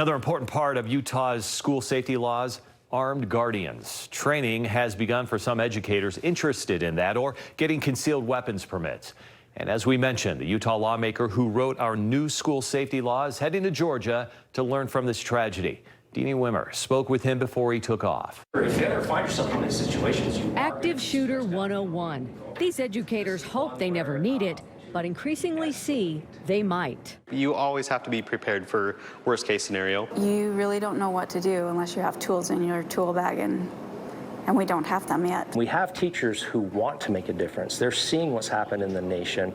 Another important part of Utah's school safety laws, armed guardians. Training has begun for some educators interested in that or getting concealed weapons permits. And as we mentioned, the Utah lawmaker who wrote our new school safety law is heading to Georgia to learn from this tragedy. Deanie Wimmer spoke with him before he took off. If you ever find yourself in these situations, Active Shooter 101. These educators hope they never need it, but increasingly see they might. You always have to be prepared for worst case scenario. You really don't know what to do unless you have tools in your tool bag, and we don't have them yet. we have teachers who want to make a difference. They're seeing what's happened in the nation,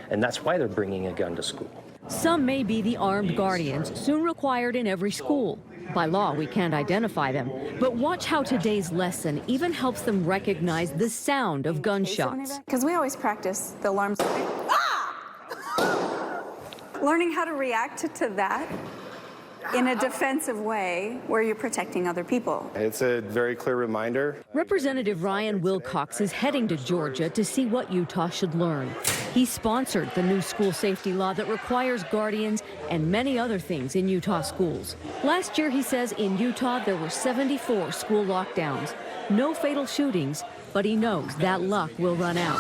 and that's why they're bringing a gun to school. Some may be the armed guardians, soon required in every school. By law, we can't identify them, but watch how today's lesson even helps them recognize the sound of gunshots. Because we always practice the alarms. Ah! Learning how to react to that in a defensive way where you're protecting other people. It's a very clear reminder. Representative Ryan Wilcox is heading to Georgia to see what Utah should learn. He sponsored the new school safety law that requires guardians and many other things in Utah schools. Last year, he says, in Utah, there were 74 school lockdowns. No fatal shootings, but he knows that luck will run out.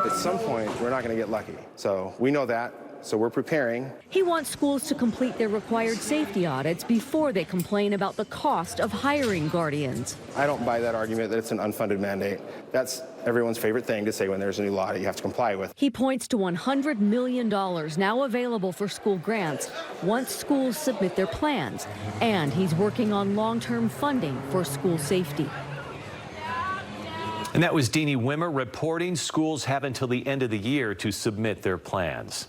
At some point, we're not going to get lucky. So we know that. So we're preparing. He wants schools to complete their required safety audits before they complain about the cost of hiring guardians. I don't buy that argument that it's an unfunded mandate. That's everyone's favorite thing to say when there's a new law that you have to comply with. He points to $100 million now available for school grants once schools submit their plans. And he's working on long-term funding for school safety. And that was Deanie Wimmer reporting. Schools have until the end of the year to submit their plans.